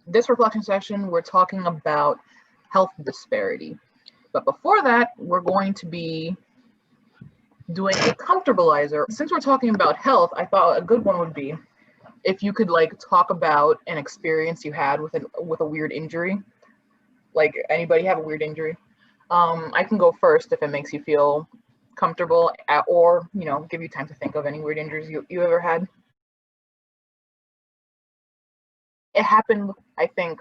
This reflection session, we're talking about health disparity. But before that, we're going to be doing a comfortablizer. Since we're talking about health, I thought a good one would be if you could like talk about an experience you had with a weird injury. Like, anybody have a weird injury? I can go first if it makes you feel comfortable, or give you time to think of any weird injuries you ever had. It happened, I think,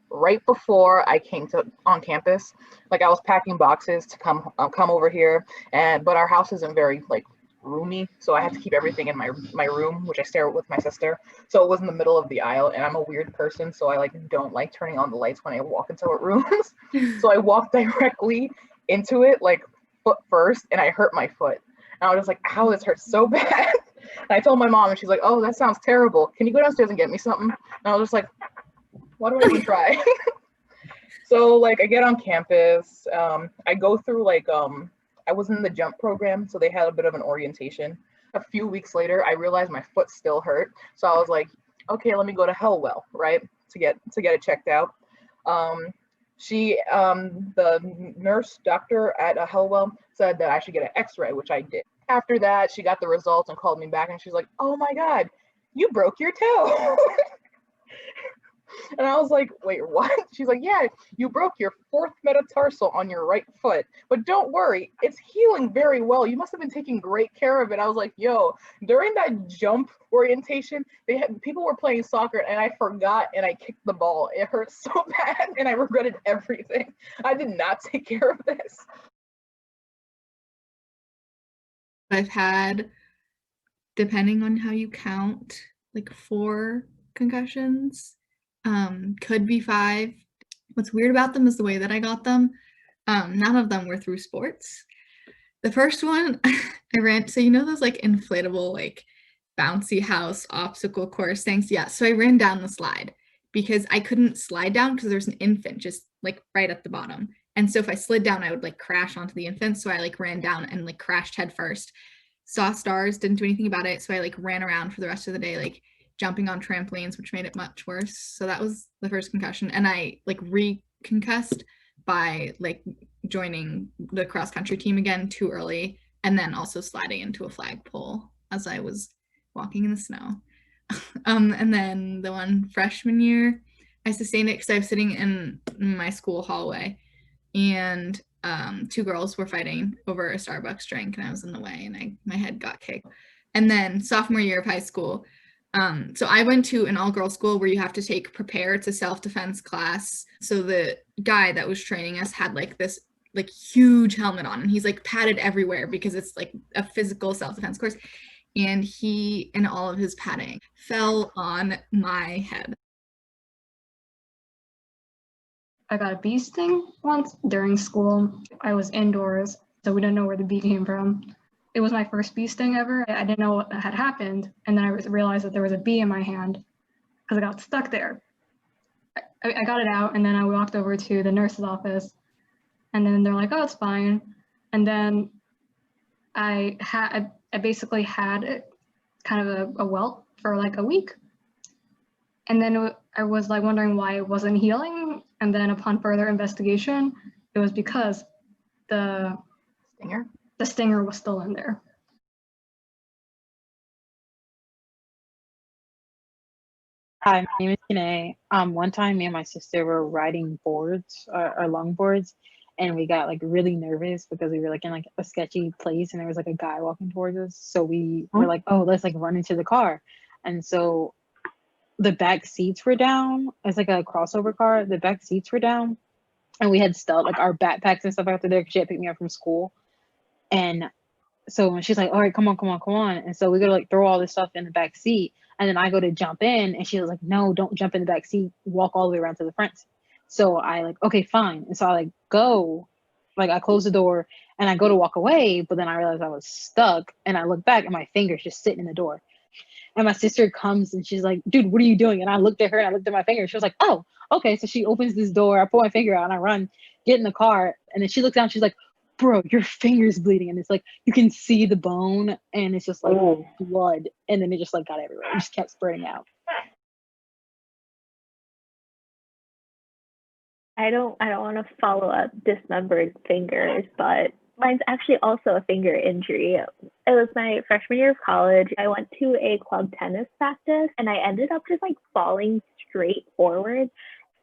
right before I came on campus. Like, I was packing boxes to come over here, but our house isn't very like roomy, so I have to keep everything in my room, which I share with my sister. So it was in the middle of the aisle, and I'm a weird person, so I like don't like turning on the lights when I walk into rooms. So I walked directly into it, like foot first, and I hurt my foot. And I was just like, ow, this hurts so bad. And I told my mom, and she's like, oh, that sounds terrible. Can you go downstairs and get me something? And I was just like, why do I even try? So like I get on campus, I go through like, I was in the jump program, so they had a bit of an orientation. A few weeks later, I realized my foot still hurt. So I was like, okay, let me go to Hellwell, right? To get it checked out. The nurse doctor at Hellwell said that I should get an x-ray, which I did. After that, she got the results and called me back, and she's like, oh my God, you broke your toe. And I was like, wait, what? She's like, yeah, you broke your 4th metatarsal on your right foot, but don't worry, it's healing very well. You must have been taking great care of it. I was like, yo, during that jump orientation, people were playing soccer, and I forgot, and I kicked the ball. It hurt so bad, and I regretted everything. I did not take care of this. I've had, depending on how you count, like 4 concussions. Could be 5. What's weird about them is the way that I got them. None of them were through sports. The first one, I ran, so those like inflatable, like bouncy house obstacle course things? Yeah, so I ran down the slide because I couldn't slide down because there's an infant just like right at the bottom. And so if I slid down, I would like crash onto the infant. So I like ran down and like crashed head first. Saw stars, didn't do anything about it. So I like ran around for the rest of the day, like jumping on trampolines, which made it much worse. So that was the first concussion. And I like re-concussed by like joining the cross country team again too early, and then also sliding into a flagpole as I was walking in the snow. And then the one freshman year, I sustained it because I was sitting in my school hallway, and 2 girls were fighting over a Starbucks drink, and I was in the way, and my head got kicked. And then sophomore year of high school, so I went to an all-girls school where you have to take prepare. It's a self-defense class. So the guy that was training us had like this like huge helmet on, and he's like padded everywhere because it's like a physical self-defense course. And he, in all of his padding, fell on my head. I got a bee sting once during school. I was indoors, so we didn't know where the bee came from. It was my first bee sting ever. I didn't know what had happened, and then I realized that there was a bee in my hand because it got stuck there. I got it out, and then I walked over to the nurse's office, and then they're like, "Oh, it's fine." And then I basically had kind of a welt for like a week, and then I was like wondering why it wasn't healing. And then upon further investigation, it was because the stinger was still in there. Hi, my name is Kanae. One time me and my sister were riding boards, or longboards, and we got like really nervous because we were like in like a sketchy place and there was like a guy walking towards us. So we were like, oh, let's like run into the car. And so the back seats were down. It's like a crossover car. The back seats were down, and we had stuff like our backpacks and stuff after there because she had picked me up from school. And so when she's like, all right, come on. And so we go to like throw all this stuff in the back seat. And then I go to jump in, and she was like, no, don't jump in the back seat. Walk all the way around to the front. So I like, okay, fine. And so I like go, like I close the door and I go to walk away, but then I realized I was stuck, and I look back and my finger's just sitting in the door. And my sister comes and she's like, dude, what are you doing? And I looked at her and I looked at my finger. She was like, oh, okay. So she opens this door. I pull my finger out and I run, get in the car. And then she looks down. She's like, bro, your finger's bleeding. And it's like, you can see the bone and it's just like blood. And then it just like got everywhere. It just kept spreading out. I don't want to follow up dismembered fingers, but mine's actually also a finger injury. It was my freshman year of college. I went to a club tennis practice and I ended up just like falling straight forward.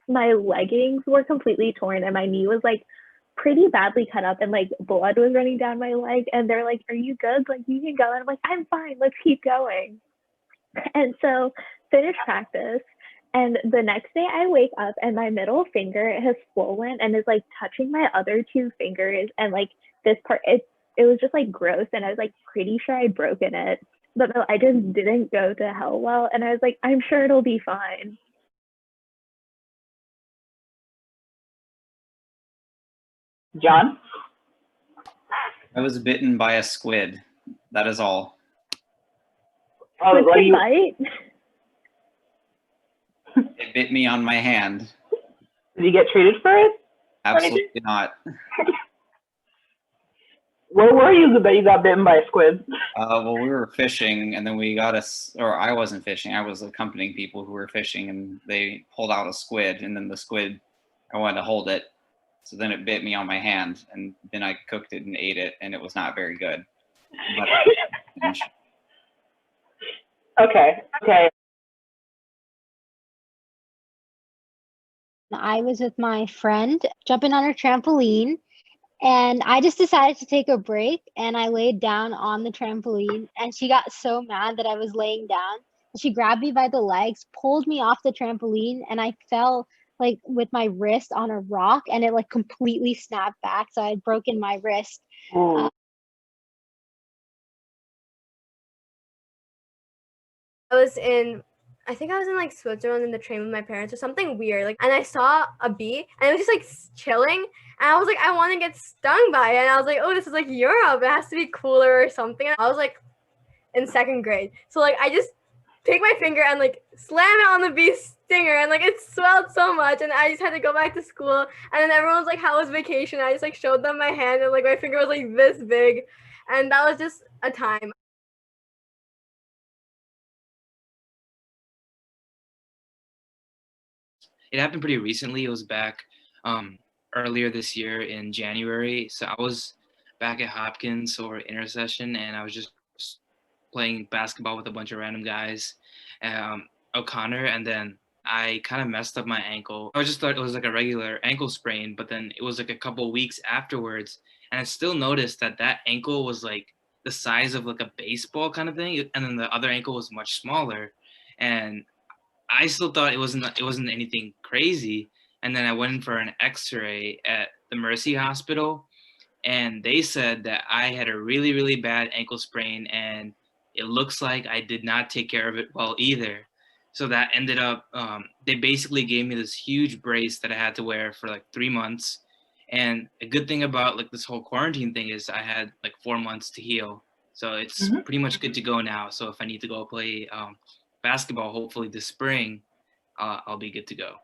My leggings were completely torn and my knee was like pretty badly cut up and like blood was running down my leg. And they're like, "Are you good? Like you can go." And I'm like, "I'm fine. Let's keep going." And so finished practice. And the next day I wake up and my middle finger has swollen and is like touching my other two fingers. And like this part, it was just like gross. And I was like pretty sure I'd broken it. But no, I just didn't go to hell well. And I was like, I'm sure it'll be fine. John? I was bitten by a squid. That is all. Oh, What's are the you, bite? It bit me on my hand. did you get treated for it? Absolutely not. Where were you that you got bitten by a squid? Well, we were fishing, and then we got or I wasn't fishing. I was accompanying people who were fishing, and they pulled out a squid, and then the squid, I wanted to hold it. So then it bit me on my hand, and then I cooked it and ate it, and it was not very good. But Okay. I was with my friend jumping on her trampoline, and I just decided to take a break, and I laid down on the trampoline, and she got so mad that I was laying down. She grabbed me by the legs, pulled me off the trampoline, and I fell like with my wrist on a rock, and it like completely snapped back. So I had broken my wrist. I think I was in like Switzerland in the train with my parents or something weird. Like, and I saw a bee and it was just like chilling. And I was like, I want to get stung by it. And I was like, oh, this is like Europe. It has to be cooler or something. And I was like in second grade. So like, I just take my finger and like slam it on the bee stinger. And like, it swelled so much. And I just had to go back to school. And then everyone's like, how was vacation? I just like showed them my hand and like my finger was like this big. And that was just a time. It happened pretty recently. It was back earlier this year in January. So I was back at Hopkins for intersession, and I was just playing basketball with a bunch of random guys, O'Connor, and then I kind of messed up my ankle. I just thought it was like a regular ankle sprain, but then it was like a couple weeks afterwards, and I still noticed that that ankle was like the size of like a baseball kind of thing, and then the other ankle was much smaller, and I still thought it wasn't anything crazy. And then I went in for an X-ray at the Mercy Hospital, and they said that I had a really, really bad ankle sprain, and it looks like I did not take care of it well either. So that ended up, they basically gave me this huge brace that I had to wear for like 3 months. And a good thing about like this whole quarantine thing is I had like 4 months to heal. So it's pretty much good to go now. So if I need to go play basketball, hopefully this spring, I'll be good to go.